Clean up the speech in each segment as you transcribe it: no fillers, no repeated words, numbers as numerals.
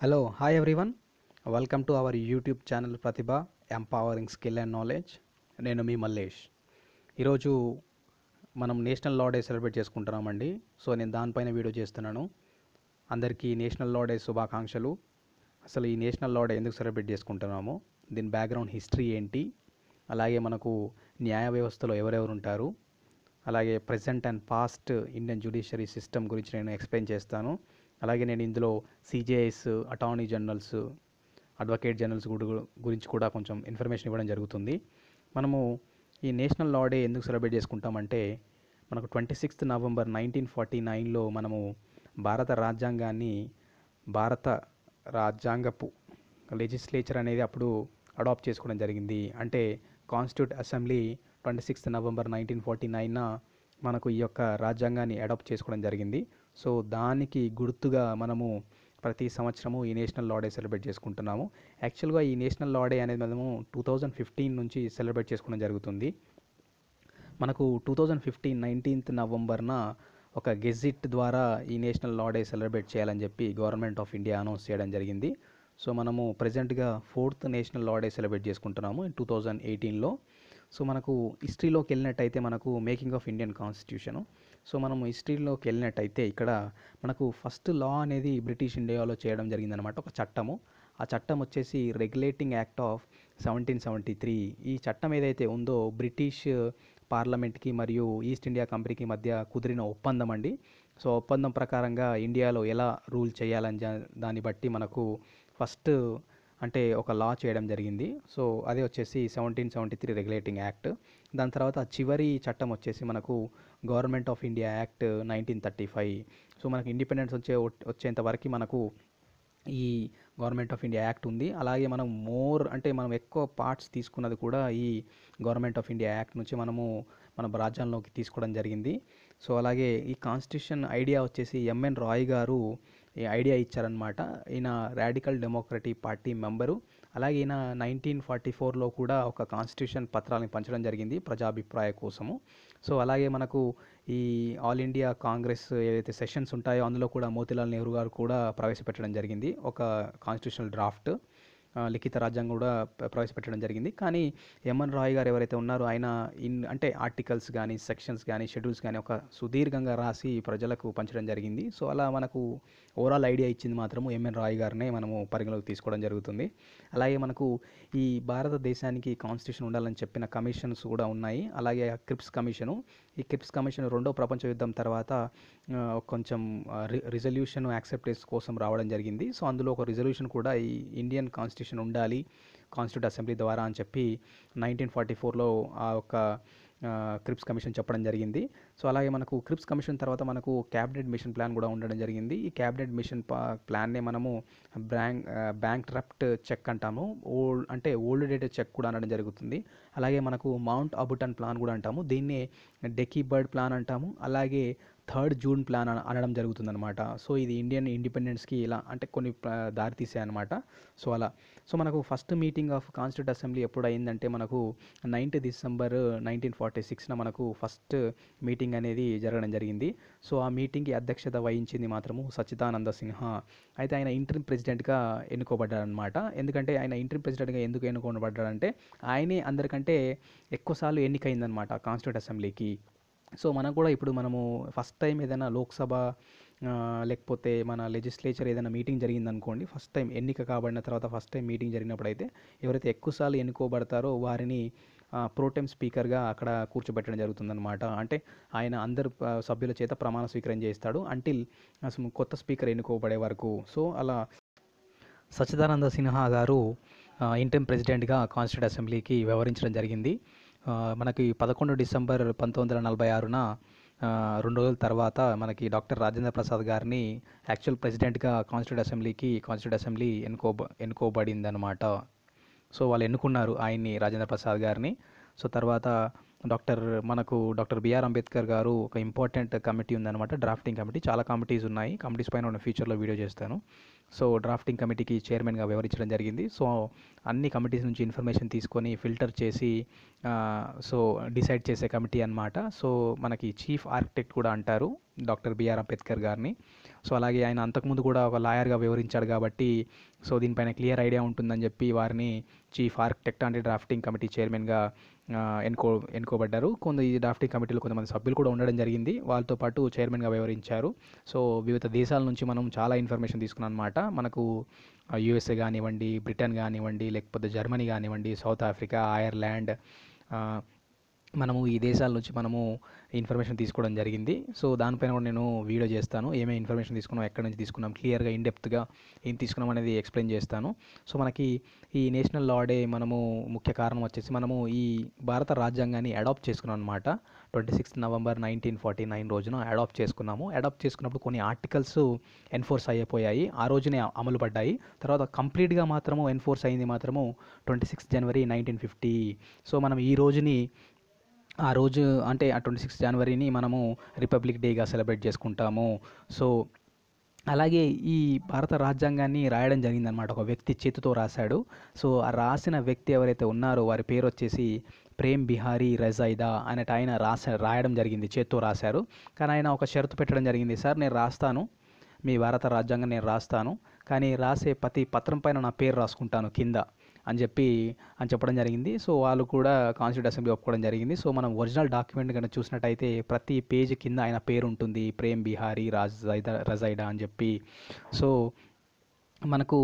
Hello, hi everyone. Welcome to our YouTube channel Pratibha empowering skill and knowledge. నేను మీ మల్లేష్. ఈరోజు మనం national లా day celebrate చేసుకుంటున్నామండి. So నేను దానిపైన video చేస్తున్నాను. అందరికీ నేషనల్ లా డే శుభాకాంక్షలు. అసలు ఈ నేషనల్ లా డే ఎందుకు సెలబ్రేట్ చేసుకుంటున్నామో, దీని బ్యాక్గ్రౌండ్ హిస్టరీ ఏంటి, అలాగే మనకు న్యాయ వ్యవస్థలో ఎవరెవరు ఉంటారు, అలాగే present and past Indian judiciary system గురించి నేను ఎక్స్ప్లెయిన్ చేస్తాను. అలాగే నేను ఇందులో CJS, attorney generals, advocate generals గురించి కూడా కొంచెం ఇన్ఫర్మేషన్ ఇవ్వడం జరుగుతుంది. మనము ఈ నేషనల్ లా డే ఎందుకు సెలబ్రేట్ చేసుకుంటామంటే, మనకు 26 నవంబర్ 1949లో మనము భారత రాజ్యాంగాన్ని భారత రాజ్యాంగపు లెజిస్లేచర్ అనేది అప్పుడు అడాప్ట్ చేసుకోవడం జరిగింది. అంటే కాన్స్టిట్యూట్ అసెంబ్లీ 26 నవంబర్ 1949న మనకు ఈ యొక్క రాజ్యాంగాన్ని అడాప్ట్ చేసుకోవడం జరిగింది. సో దానికి గుర్తుగా మనము ప్రతి సంవత్సరము ఈ నేషనల్ లా డే సెలబ్రేట్ చేసుకుంటున్నాము. యాక్చువల్గా ఈ నేషనల్ లా డే అనేది మనము 2015 నుంచి సెలబ్రేట్ చేసుకోవడం జరుగుతుంది. మనకు 2015 19th నవంబర్న ఒక గెజిట్ ద్వారా ఈ నేషనల్ లా డే సెలబ్రేట్ చేయాలని చెప్పి గవర్నమెంట్ ఆఫ్ ఇండియా అనౌన్స్ చేయడం జరిగింది. సో మనము ప్రజెంట్గా 4th నేషనల్ లా డే సెలబ్రేట్ చేసుకుంటున్నాము 2018లో. సో మనకు హిస్టరీలోకి వెళ్ళినట్టయితే మనకు making of Indian constitution. So మనము హిస్టరీలోకి వెళ్ళినట్టయితే ఇక్కడ మనకు ఫస్ట్ లా అనేది బ్రిటిష్ ఇండియాలో చేయడం జరిగిందనమాట, ఒక చట్టము. ఆ చట్టం వచ్చేసి రెగ్యులేటింగ్ యాక్ట్ ఆఫ్ 1773. ఈ చట్టం ఏదైతే ఉందో బ్రిటిష్ పార్లమెంట్కి మరియు ఈస్ట్ ఇండియా కంపెనీకి మధ్య కుదిరిన ఒప్పందం అండి. సో ఒప్పందం ప్రకారంగా ఇండియాలో ఎలా రూల్ చేయాలని దాన్ని బట్టి మనకు ఫస్ట్ అంటే ఒక లా చేయడం జరిగింది. సో అదే వచ్చేసి 1773 రెగ్యులేటింగ్ యాక్ట్. దాని తర్వాత చివరి చట్టం వచ్చేసి మనకు government of India act 1935. So మనకు ఇండిపెండెన్స్ వచ్చేంత వరకు మనకు ఈ గవర్నమెంట్ ఆఫ్ ఇండియా యాక్ట్ ఉంది. అలాగే మనం మనం ఎక్కువ పార్ట్స్ తీసుకున్నది కూడా ఈ గవర్నమెంట్ ఆఫ్ ఇండియా యాక్ట్ నుంచి మన రాజ్యాంగంలోకి తీసుకోవడం జరిగింది. సో అలాగే ఈ కాన్స్టిట్యూషన్ ఐడియా వచ్చేసి ఎంఎన్ రాయ్ గారు ఈ ఐడియా ఇచ్చారనమాట. ఈయన రాడికల్ డెమోక్రటిక్ పార్టీ మెంబరు. అలాగే ఈయన 1944లో కూడా ఒక కాన్స్టిట్యూషన్ పత్రాలను పంచడం జరిగింది ప్రజాభిప్రాయ కోసము. సో అలాగే మనకు ఈ ఆల్ ఇండియా కాంగ్రెస్ ఏదైతే సెషన్స్ ఉంటాయో అందులో కూడా మోతీలాల్ నెహ్రూ గారు కూడా ప్రవేశపెట్టడం జరిగింది ఒక కాన్స్టిట్యూషనల్ డ్రాఫ్ట్, లిఖిత రాజ్యాంగం కూడా ప్రవేశపెట్టడం జరిగింది. కానీ ఎంఎన్ రాయ్ గారు ఎవరైతే ఉన్నారో ఆయన అంటే ఆర్టికల్స్ కానీ సెక్షన్స్ కానీ షెడ్యూల్స్ కానీ ఒక సుదీర్ఘంగా రాసి ప్రజలకు పంచడం జరిగింది. సో అలా మనకు ఓవరాల్ ఐడియా ఇచ్చింది మాత్రము ఎంఎన్ రాయ్ గారినే మనము పరిగణలోకి తీసుకోవడం జరుగుతుంది. అలాగే మనకు ఈ భారతదేశానికి కాన్స్టిట్యూషన్ ఉండాలని చెప్పిన కమిషన్స్ కూడా ఉన్నాయి. అలాగే క్రిప్స్ కమిషను, ఈ క్రిప్స్ కమిషన్ రెండో ప్రపంచ యుద్ధం తర్వాత కొంచెం రిజల్యూషన్ యాక్సెప్టెన్స్ కోసం రావడం జరిగింది. సో అందులో ఒక రిజల్యూషన్ కూడా ఈ ఇండియన్ కాన్స్టిట్యూషన్ ఉండాలి కాన్స్టిట్యూట్ అసెంబ్లీ ద్వారా అని చెప్పి 1944లో ఆ ఒక క్రిప్స్ కమిషన్ చెప్పడం జరిగింది. సో అలాగే మనకు క్రిప్స్ కమిషన్ తర్వాత మనకు క్యాబినెట్ మిషన్ ప్లాన్ కూడా ఉండడం జరిగింది. ఈ క్యాబినెట్ మిషన్ ప్లాన్నే మనము బ్యాంక్ రప్ట్ చెక్ అంటాము, ఓల్డ్ డేటెడ్ చెక్ కూడా అనడం జరుగుతుంది. అలాగే మనకు మౌంట్ అబుటన్ ప్లాన్ కూడా అంటాము, దీన్నే డెకీ బర్డ్ ప్లాన్ అంటాము. అలాగే 3rd జూన్ ప్లాన్ అనడం జరుగుతుందన్నమాట. సో ఇది ఇండియన్ ఇండిపెండెన్స్కి ఇలా అంటే కొన్ని దారి తీసాయన్నమాట. సో అలా మనకు first meeting of constitute assembly ఎప్పుడు అయిందంటే మనకు 9th డిసెంబర్ 1946న మనకు ఫస్ట్ మీటింగ్ అనేది జరగడం జరిగింది. సో ఆ మీటింగ్కి అధ్యక్షత వహించింది మాత్రము సచ్చిదానంద సిన్హా. అయితే ఆయన ఇంటరిమ్ ప్రెసిడెంట్గా ఎన్నుకోబడ్డారనమాట. ఎందుకంటే ఆయన ఇంటరిమ్ ప్రెసిడెంట్గా ఎందుకు ఎన్నుకోబడ్డాడంటే ఆయనే అందరికంటే ఎక్కువసార్లు ఎన్నికైందనమాట కాన్స్టిట్యూట్ అసెంబ్లీకి. సో మనకు కూడా ఇప్పుడు మనము ఫస్ట్ టైం ఏదైనా లోక్సభ లేకపోతే మన లెజిస్లేచర్ ఏదైనా మీటింగ్ జరిగిందనుకోండి, ఫస్ట్ టైం ఎన్నిక కాబడిన తర్వాత ఫస్ట్ టైం మీటింగ్ జరిగినప్పుడు అయితే ఎవరైతే ఎక్కువసార్లు ఎన్నుకోబడతారో వారిని ప్రోటెం స్పీకర్గా అక్కడ కూర్చోబెట్టడం జరుగుతుందన్నమాట. అంటే ఆయన అందరు సభ్యుల చేత ప్రమాణ స్వీకారం చేస్తాడు అంటిల్ కొత్త స్పీకర్ ఎన్నుకోబడే వరకు. సో అలా సచ్చిదానంద సిన్హా గారు ఇంటరిమ్ ప్రెసిడెంట్గా కాన్స్టిట్యూట్ అసెంబ్లీకి వ్యవహరించడం జరిగింది. మనకి 11 డిసెంబర్ 1946న 2 రోజుల తర్వాత మనకి డాక్టర్ రాజేంద్ర ప్రసాద్ గారిని యాక్చువల్ ప్రెసిడెంట్గా కాన్స్టిట్యూట్ అసెంబ్లీ ఎన్నుకోబడిందనమాట. సో వాళ్ళు ఎన్నుకున్నారు ఆయన్ని, రాజేంద్ర ప్రసాద్ గారిని. సో తర్వాత డాక్టర్ బిఆర్ అంబేద్కర్ గారు ఒక ఇంపార్టెంట్ కమిటీ ఉందన్నమాట, డ్రాఫ్టింగ్ కమిటీ. చాలా కమిటీస్ ఉన్నాయి, కమిటీస్ పైన ఉన్న ఫ్యూచర్లో వీడియో చేస్తాను. సో డ్రాఫ్టింగ్ కమిటీకి చైర్మన్గా వ్యవహరించడం జరిగింది. సో అన్ని కమిటీస్ నుంచి ఇన్ఫర్మేషన్ తీసుకొని ఫిల్టర్ చేసి సో డిసైడ్ చేసే కమిటీ అన్నమాట. సో మనకి చీఫ్ ఆర్కిటెక్ట్ కూడా అంటారు డాక్టర్ బిఆర్ అంబేద్కర్ గారిని. సో అలాగే ఆయన అంతకుముందు కూడా ఒక లాయర్గా వ్యవహరించాడు కాబట్టి సో దీనిపైన క్లియర్ ఐడియా ఉంటుందని చెప్పి వారిని chief architect and drafting committee చైర్మన్గా ఎన్నుకోబడ్డారు. ఈ డ్రాఫ్టింగ్ కమిటీలో కొంతమంది సభ్యులు కూడా ఉండడం జరిగింది. వాళ్ళతో పాటు చైర్మన్గా వ్యవహరించారు. సో వివిధ దేశాల నుంచి మనం చాలా ఇన్ఫర్మేషన్ తీసుకున్నాం అనమాట. మనకు యూఎస్ఏ కానివ్వండి, బ్రిటన్ కానివ్వండి, లేకపోతే జర్మనీ కానివ్వండి, సౌత్ ఆఫ్రికా, ఐర్లాండ్, మనము ఈ దేశాల నుంచి మనము ఇన్ఫర్మేషన్ తీసుకోవడం జరిగింది. సో దానిపైన కూడా నేను వీడియో చేస్తాను. ఏమేమి ఇన్ఫర్మేషన్ తీసుకున్నాం, ఎక్కడి నుంచి తీసుకున్నాం, క్లియర్గా ఇన్డెప్త్గా ఏం తీసుకున్నాం అనేది ఎక్స్ప్లెయిన్ చేస్తాను. సో మనకి ఈ నేషనల్ లా డే మనము ముఖ్య కారణం వచ్చేసి మనము ఈ భారత రాజ్యాంగాన్ని అడాప్ట్ చేసుకున్నాం అనమాట. 26 నవంబర్ 1949 రోజున అడాప్ట్ చేసుకున్నాము. అడాప్ట్ చేసుకున్నప్పుడు కొన్ని ఆర్టికల్స్ ఎన్ఫోర్స్ అయిపోయాయి, ఆ రోజునే అమలు పడ్డాయి. తర్వాత కంప్లీట్గా మాత్రము ఎన్ఫోర్స్ అయింది మాత్రము 26 జనవరి 1950. సో మనం ఈ రోజుని ఆ రోజు అంటే ఆ 26 జనవరిని మనము రిపబ్లిక్ డేగా సెలబ్రేట్ చేసుకుంటాము. సో అలాగే ఈ భారత రాజ్యాంగాన్ని రాయడం జరిగిందనమాట. ఒక వ్యక్తి చేతితో రాశాడు. సో ఆ రాసిన వ్యక్తి ఎవరైతే ఉన్నారో వారి పేరు వచ్చేసి ప్రేమ్ బిహారీ రజైదా అనేట ఆయన రాయడం జరిగింది, చేత్తో రాశారు. కానీ ఆయన ఒక షరతు పెట్టడం జరిగింది, సార్ నేను రాస్తాను, మీ భారత రాజ్యాంగం నేను రాస్తాను, కానీ రాసే ప్రతి పత్రం పైన నా పేరు రాసుకుంటాను కింద అని చెప్పడం జరిగింది. సో వాళ్ళు కూడా కాన్స్టిట్యూట్ అసెంబ్లీ ఒప్పుకోవడం జరిగింది. సో మనం ఒరిజినల్ డాక్యుమెంట్ కనుక చూసినట్టయితే ప్రతి పేజ్ కింద ఆయన పేరు ఉంటుంది, ప్రేమ్ బిహారీ రజైడా అని చెప్పి. సో మనకు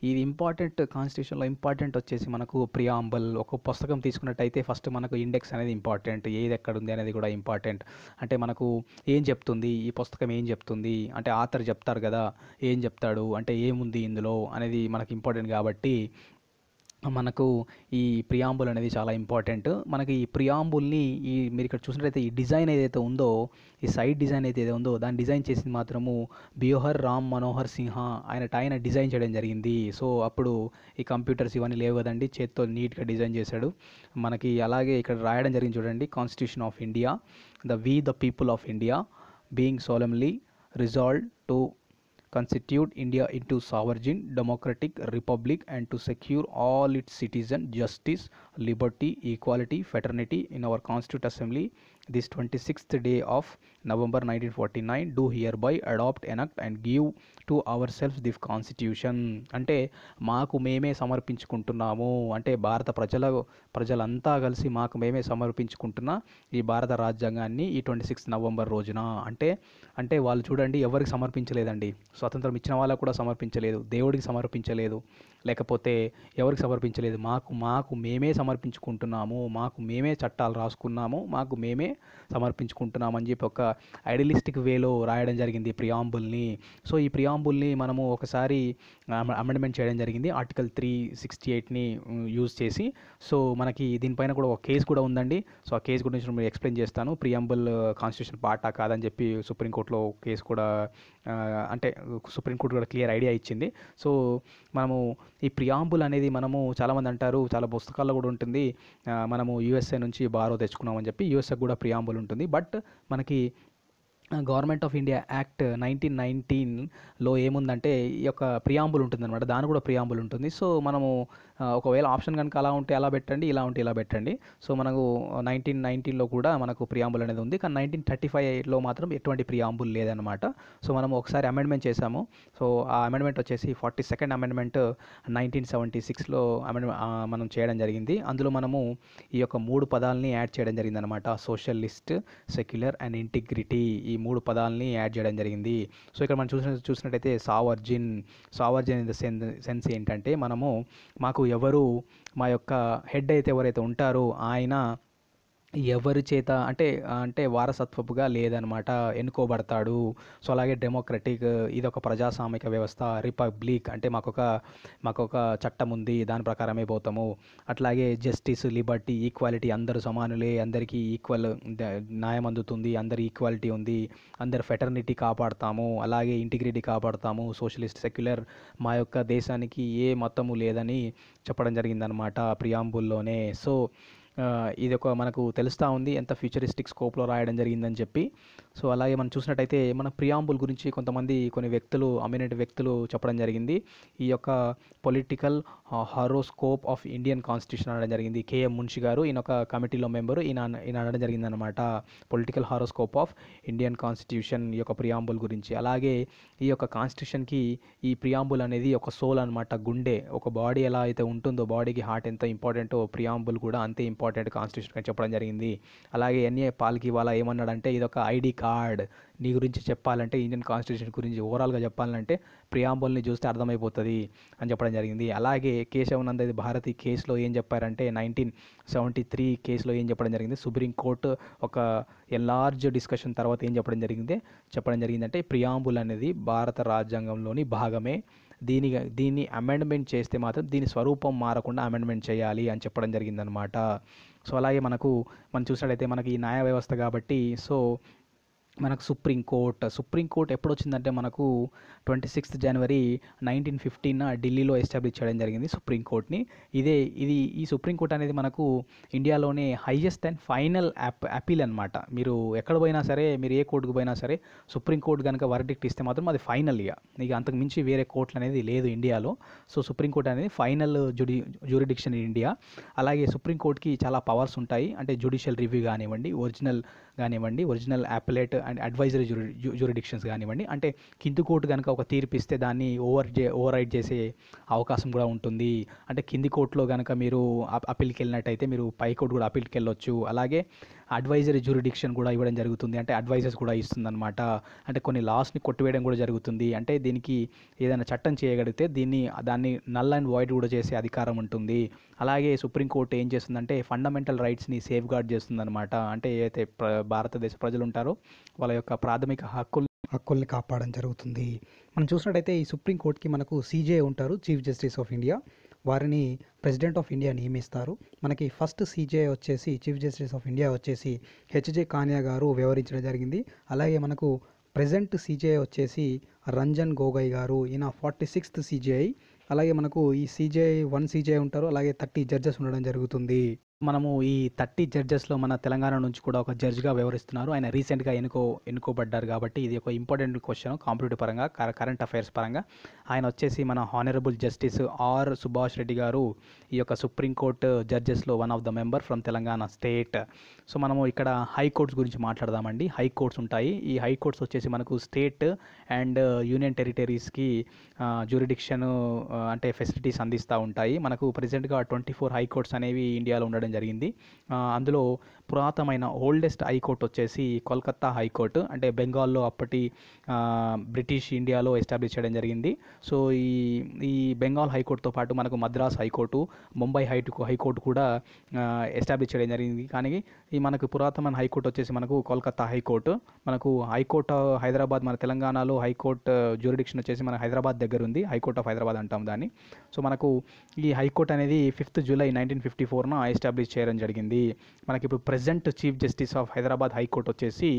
ఇది ఇంపార్టెంట్, కాన్స్టిట్యూషన్లో ఇంపార్టెంట్ వచ్చేసి మనకు ప్రియాంబల్. ఒక పుస్తకం తీసుకున్నట్టయితే ఫస్ట్ మనకు ఇండెక్స్ అనేది ఇంపార్టెంట్, ఏది ఎక్కడ ఉంది అనేది కూడా ఇంపార్టెంట్. అంటే మనకు ఏం చెప్తుంది ఈ పుస్తకం, ఏం చెప్తుంది అంటే ఆథర్ చెప్తారు కదా, ఏం చెప్తాడు అంటే ఏముంది ఇందులో అనేది మనకు ఇంపార్టెంట్. కాబట్టి మనకు ఈ ప్రియాంబుల్ అనేది చాలా ఇంపార్టెంట్. మనకి ఈ ప్రియాంబుల్ని మీరు ఇక్కడ చూసినట్లయితే ఈ డిజైన్ ఏదైతే ఉందో, ఈ సైడ్ డిజైన్ ఏదైతే ఉందో దాన్ని డిజైన్ చేసింది మాత్రము బియోహర్ రామ్ మనోహర్ సింహా ఆయన డిజైన్ చేయడం జరిగింది. సో అప్పుడు ఈ కంప్యూటర్స్ ఇవన్నీ లేవు కదండి, చేత్తో నీట్గా డిజైన్ చేశాడు. మనకి అలాగే ఇక్కడ రాయడం జరిగింది చూడండి, constitution of India, the people of India being solemnly resolved to constitute India into sovereign democratic republic and to secure all its citizens justice, liberty, equality, fraternity in our constituent assembly this 26th day of November 1949 do hereby adopt, enact and give to ourselves the constitution. అంటే మాకు మేమే సమర్పించుకుంటున్నాము, అంటే భారత ప్రజలంతా కలిసి మాకు మేమే సమర్పించుకుంటున్న ఈ భారత రాజ్యాంగాన్ని ఈ 26 నవంబర్ రోజున. అంటే వాళ్ళు చూడండి ఎవరికి సమర్పించలేదండి, స్వతంత్రం ఇచ్చిన వాళ్ళకు కూడా సమర్పించలేదు, దేవుడికి సమర్పించలేదు, లేకపోతే ఎవరికి సమర్పించలేదు, మాకు మేమే సమర్పించుకుంటున్నాము, మాకు మేమే చట్టాలు రాసుకున్నాము, మాకు మేమే సమర్పించుకుంటున్నాము అని చెప్పి ఒక ఐడియలిస్టిక్ వేలో రాయడం జరిగింది ప్రియాంబుల్ని. సో ఈ ప్రియాంబుల్ని మనము ఒకసారి అమెండ్మెంట్ చేయడం జరిగింది ఆర్టికల్ 368ని యూజ్ చేసి. సో మనకి దీనిపైన కూడా ఒక కేసు కూడా ఉందండి. సో ఆ కేసు గురించి నేను ఎక్స్ప్లెయిన్ చేస్తాను. ప్రియాంబుల్ కాన్స్టిట్యూషన్ పార్టా కాదని చెప్పి సుప్రీంకోర్టులో కేసు కూడా అంటే సుప్రీంకోర్టు కూడా క్లియర్ ఐడియా ఇచ్చింది. సో మనము ఈ ప్రియాంబుల్ అనేది మనము చాలామంది అంటారు, చాలా పుస్తకాల్లో కూడా ఉంటుంది, మనము యూఎస్ఏ నుంచి బారో తెచ్చుకున్నామని చెప్పి. యూఎస్ఏ కూడా ప్రియాంబుల్ ఉంటుంది. బట్ మనకి గవర్నమెంట్ ఆఫ్ ఇండియా యాక్ట్ 1919లో ఏముందంటే ఈ యొక్క ప్రియాంబుల్ ఉంటుంది అనమాట, దాని కూడా ప్రియాంబుల్ ఉంటుంది. సో మనము ఒకవేళ ఆప్షన్ కనుక అలా ఉంటే అలా పెట్టండి, ఇలా ఉంటే ఇలా పెట్టండి. సో మనకు 1919లో కూడా మనకు ప్రియాంబుల్ అనేది ఉంది, కానీ 1935లో మాత్రం ఎటువంటి ప్రియాంబుల్ లేదనమాట. సో మనం ఒకసారి అమెండ్మెంట్ చేశాము. సో ఆ అమెండ్మెంట్ వచ్చేసి 42nd అమెండ్మెంట్ 1976లో మనం చేయడం జరిగింది. అందులో మనము ఈ యొక్క 3 పదాలని యాడ్ చేయడం జరిగింది అనమాట, సోషలిస్ట్, సెక్యులర్ అండ్ ఇంటిగ్రిటీ. ఈ 3 పదాలని యాడ్ చేయడం జరిగింది. సో ఇక్కడ మనం చూసినట్టయితే సావర్జిన్ ఇన్ ద సెన్స్ ఏంటంటే మాకు మా యొక్క హెడ్ అయితే ఎవరైతే ఉంటారో ఆయన ఎవరి చేత అంటే వారసత్వపుగా లేదనమాట, ఎన్నుకోబడతాడు. సో అలాగే డెమోక్రటిక్, ఇది ఒక ప్రజాస్వామిక వ్యవస్థ. రిపబ్లిక్ అంటే మాకొక చట్టం ఉంది, దాని ప్రకారమే పోతాము. అట్లాగే జస్టిస్, లిబర్టీ, ఈక్వాలిటీ, అందరూ సమానులే, అందరికీ ఈక్వల్ న్యాయం అందుతుంది, అందరి ఈక్వాలిటీ ఉంది, అందరి ఫెటర్నిటీ కాపాడుతాము, అలాగే ఇంటిగ్రిటీ కాపాడుతాము. సోషలిస్ట్, సెక్యులర్, మా యొక్క దేశానికి ఏ మతము లేదని చెప్పడం జరిగిందనమాట ప్రియాంబుల్లోనే. సో ఇది ఒక మనకు తెలుస్తూ ఉంది ఎంత ఫ్యూచరిస్టిక్ స్కోప్లో రాయడం జరిగిందని చెప్పి. సో అలాగే మనం చూసినట్టయితే మన ప్రియాంబుల్ గురించి కొన్ని వ్యక్తులు అమినెంట్ వ్యక్తులు చెప్పడం జరిగింది. ఈ యొక్క political horoscope of Indian constitution అనడం జరిగింది. కేఎం మున్షి గారు ఈయన ఒక కమిటీలో మెంబరు, ఈయన అనడం జరిగిందనమాట political horoscope of Indian constitution ఈ యొక్క ప్రియాంబుల్ గురించి. అలాగే ఈ యొక్క కాన్స్టిట్యూషన్కి ఈ ప్రియాంబుల్ అనేది ఒక సోల్ అనమాట, గుండె. ఒక బాడీ ఎలా అయితే ఉంటుందో, బాడీకి హార్ట్ ఎంత ఇంపార్టెంటో ప్రియాంబుల్ కూడా అంతే ఇంపార్టెంట్ కాన్స్టిట్యూషన్ అని చెప్పడం జరిగింది. అలాగే ఎన్ఏ పాల్కి వాళ్ళ ఏమన్నాడంటే ఇది ఒక ఐడి కార్డ్, నీ గురించి చెప్పాలంటే ఇండియన్ కాన్స్టిట్యూషన్ గురించి ఓవరాల్గా చెప్పాలంటే ప్రియాంబుల్ని చూస్తే అర్థమైపోతుంది అని చెప్పడం జరిగింది. అలాగే కేశవనంద భారతి కేసులో ఏం చెప్పారంటే 1973 కేసులో ఏం చెప్పడం జరిగింది, సుప్రీంకోర్టు ఒక ఎన్లార్జ్ డిస్కషన్ తర్వాత ఏం చెప్పడం జరిగిందంటే ప్రియాంబుల్ అనేది భారత రాజ్యాంగంలోని భాగమే, దీన్ని అమెండ్మెంట్ చేస్తే మాత్రం దీని స్వరూపం మారకుండా అమెండ్మెంట్ చేయాలి అని చెప్పడం జరిగిందనమాట. సో అలాగే మనం చూసినట్లయితే మనకి ఈ న్యాయ వ్యవస్థ కాబట్టి సో మనకు సుప్రీంకోర్టు ఎప్పుడు వచ్చిందంటే మనకు 26 జనవరి 1915 ఢిల్లీలో ఎస్టాబ్లిష్ చేయడం జరిగింది సుప్రీంకోర్టుని. ఈ సుప్రీంకోర్టు అనేది మనకు ఇండియాలోనే హైయెస్ట్ అండ్ ఫైనల్ అపీల్ అనమాట. మీరు ఎక్కడ పోయినా సరే, మీరు ఏ కోర్టుకు పోయినా సరే సుప్రీంకోర్టు కనుక వర్డిక్ట్ ఇస్తే మాత్రం అది ఫైనల్. ఇక అంతకు మించి వేరే కోర్టులు అనేది లేదు ఇండియాలో. సో సుప్రీంకోర్టు అనేది ఫైనల్ జ్యూరిడిక్షన్ ఇన్ ఇండియా. అలాగే సుప్రీంకోర్టుకి చాలా పవర్స్ ఉంటాయి, అంటే జ్యుడిషియల్ రివ్యూ కానివ్వండి, ఒరిజినల్ అపెలేట్ అండ్ అడ్వైజరీ జ్యూరిడిక్షన్స్ కానివ్వండి. అంటే కింది కోర్టు కనుక ఒక తీర్పు ఇస్తే దాన్ని ఓవర్ రైడ్ చేసే అవకాశం కూడా ఉంటుంది. అంటే కింది కోర్టులో కనుక మీరు అప్పీల్కి వెళ్ళినట్టయితే మీరు పై కోర్టు కూడా అప్పీల్కి వెళ్ళొచ్చు. అలాగే అడ్వైజరీ జ్యూరిడిక్షన్ కూడా ఇవ్వడం జరుగుతుంది, అంటే అడ్వైజర్స్ కూడా ఇస్తుందన్నమాట. అంటే కొన్ని లాస్ని కొట్టివేయడం కూడా జరుగుతుంది. అంటే దీనికి ఏదైనా చట్టం చేయగలిగితే దాన్ని నల్ అండ్ వాయిడ్ కూడా చేసే అధికారం ఉంటుంది. అలాగే సుప్రీంకోర్టు ఏం చేస్తుందంటే ఫండమెంటల్ రైట్స్ని సేఫ్ గార్డ్ చేస్తుందన్నమాట. అంటే ఏదైతే భారతదేశ ప్రజలు ఉంటారో వాళ్ళ యొక్క ప్రాథమిక హక్కుల్ని కాపాడడం జరుగుతుంది. మనం చూసినట్టయితే ఈ సుప్రీంకోర్టుకి మనకు సీజే ఉంటారు, చీఫ్ జస్టిస్ ఆఫ్ ఇండియా. వారిని ప్రెసిడెంట్ ఆఫ్ ఇండియా నియమిస్తారు. మనకి ఫస్ట్ సీజే వచ్చేసి చీఫ్ జస్టిస్ ఆఫ్ ఇండియా వచ్చేసి హెచ్జే కానియా గారు వ్యవహరించడం జరిగింది. అలాగే మనకు ప్రెజెంట్ సీజే వచ్చేసి రంజన్ గొగోయ్ గారు, ఈయన 46th సీజేఐ. అలాగే మనకు ఈ వన్ సీజేఐ ఉంటారు, అలాగే 30 జడ్జెస్ ఉండడం జరుగుతుంది. మనము ఈ 30 జడ్జెస్లో మన తెలంగాణ నుంచి కూడా ఒక జడ్జ్గా వ్యవహరిస్తున్నారు. ఆయన రీసెంట్గా ఎన్నుకోబడ్డారు కాబట్టి ఇది ఒక ఇంపార్టెంట్ క్వశ్చన్ కాంపిటేటివ్ పరంగా, కరెంట్ అఫైర్స్ పరంగా. ఆయన వచ్చేసి మన honourable justice R Subhash Reddy garu, ఈ యొక్క సుప్రీంకోర్టు జడ్జెస్లో one of the member from Telangana state. So మనము ఇక్కడ హైకోర్ట్స్ గురించి మాట్లాడదామండి. హైకోర్ట్స్ ఉంటాయి. ఈ హైకోర్ట్స్ వచ్చేసి మనకు స్టేట్ అండ్ యూనియన్ టెరిటరీస్కి జ్యూరిడిక్షన్ అంటే ఫెసిలిటీస్ అందిస్తూ ఉంటాయి. మనకు ప్రెసెంట్గా 24 హైకోర్ట్స్ అనేవి ఇండియాలో ఉండడం జరిగింది. అందులో పురాతనమైన ఓల్డెస్ట్ హైకోర్టు వచ్చేసి కోల్కతా హైకోర్టు, అంటే బెంగాల్లో అప్పటి బ్రిటిష్ ఇండియాలో ఎస్టాబ్లిష్ చేయడం జరిగింది. సో ఈ బెంగాల్ హైకోర్టుతో పాటు మనకు మద్రాస్ హైకోర్టు, ముంబై హైకోర్టు కూడా ఎస్టాబ్లిష్ చేయడం జరిగింది. కానీ ఈ మనకు పురాతనమైన హైకోర్టు వచ్చేసి మనకు కోల్కతా హైకోర్టు. మనకు హైకోర్టు హైదరాబాద్, మన తెలంగాణలో హైకోర్టు జ్యూరిడిక్షన్ వచ్చేసి మన హైదరాబాద్ దగ్గర ఉంది, హైకోర్ట్ ఆఫ్ హైదరాబాద్ అంటాం దాన్ని. సో మనకు ఈ హైకోర్టు అనేది 5th జూలై 1954 ఎస్టాబ్లిష్ చేయడం జరిగింది. మనకి ఇప్పుడు present chief justice of Hyderabad high court వచ్చేసి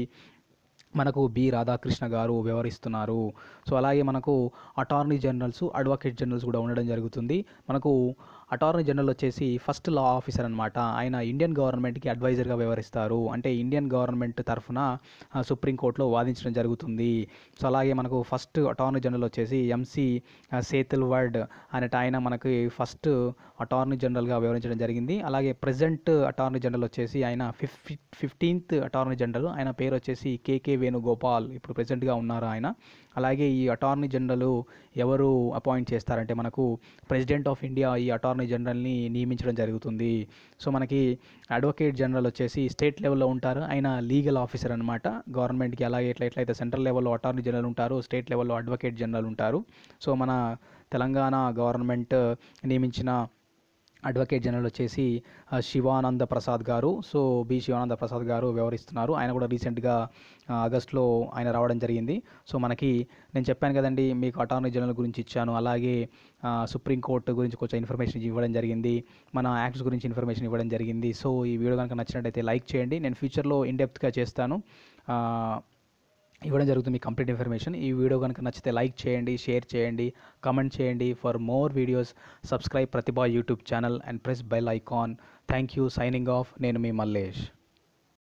మనకు బి రాధాకృష్ణ గారు వ్యవహరిస్తున్నారు. సో అలాగే మనకు అటార్నీ జనరల్స్, అడ్వకేట్ జనరల్స్ కూడా ఉండడం జరుగుతుంది. మనకు అటార్నీ జనరల్ వచ్చేసి ఫస్ట్ లా ఆఫీసర్ అనమాట. ఆయన ఇండియన్ గవర్నమెంట్కి అడ్వైజర్గా వ్యవహరిస్తారు. అంటే ఇండియన్ గవర్నమెంట్ తరఫున సుప్రీంకోర్టులో వాదించడం జరుగుతుంది. సో అలాగే మనకు ఫస్ట్ అటార్నీ జనరల్ వచ్చేసి ఎంసి సేతిల్వర్డ్ అనేట ఆయన మనకి ఫస్ట్ అటార్నీ జనరల్గా వ్యవహరించడం జరిగింది. అలాగే ప్రెజెంట్ అటార్నీ జనరల్ వచ్చేసి ఆయన 15th అటార్నీ జనరల్, ఆయన పేరు వచ్చేసి కేకే వేణుగోపాల్, ఇప్పుడు ప్రెజెంట్గా ఉన్నారు ఆయన. అలాగే ఈ అటార్నీ జనరల్ ఎవరు అపాయింట్ చేస్తారంటే మనకు ప్రెసిడెంట్ ఆఫ్ ఇండియా ఈ అటార్నీ జనరల్ని నియమించడం జరుగుతుంది. సో మనకి అడ్వకేట్ జనరల్ వచ్చేసి స్టేట్ లెవెల్లో ఉంటారు, ఆయన లీగల్ ఆఫీసర్ అనమాట గవర్నమెంట్కి. అలాగే ఎట్లయితే సెంట్రల్ లెవెల్లో అటార్నీ జనరల్ ఉంటారు, స్టేట్ లెవెల్లో అడ్వకేట్ జనరల్ ఉంటారు. సో మన తెలంగాణ గవర్నమెంట్ నియమించిన అడ్వకేట్ జనరల్ వచ్చేసి శివానంద ప్రసాద్ గారు. సో శివానంద ప్రసాద్ గారు వ్యవహరిస్తున్నారు. ఆయన కూడా రీసెంట్గా ఆగస్టులో ఆయన రావడం జరిగింది. సో మనకి నేను చెప్పాను కదండి, మీకు అటార్నీ జనరల్ గురించి ఇచ్చాను, అలాగే సుప్రీంకోర్టు గురించి కొంచెం ఇన్ఫర్మేషన్ ఇవ్వడం జరిగింది, మన యాక్ట్స్ గురించి ఇన్ఫర్మేషన్ ఇవ్వడం జరిగింది. సో ఈ వీడియో కనుక నచ్చినట్టయితే లైక్ చేయండి. నేను ఫ్యూచర్లో ఇన్డెప్త్గా చేస్తాను, ఇవ్వడం జరుగుతుంది మీకు కంప్లీట్ ఇన్ఫర్మేషన్. ఈ వీడియో కనుక నచ్చితే లైక్ చేయండి, షేర్ చేయండి, కమెంట్ చేయండి. For more videos subscribe Pratibha YouTube channel and press bell icon. Thank you. Signing off. నేను మీ మల్లేష్.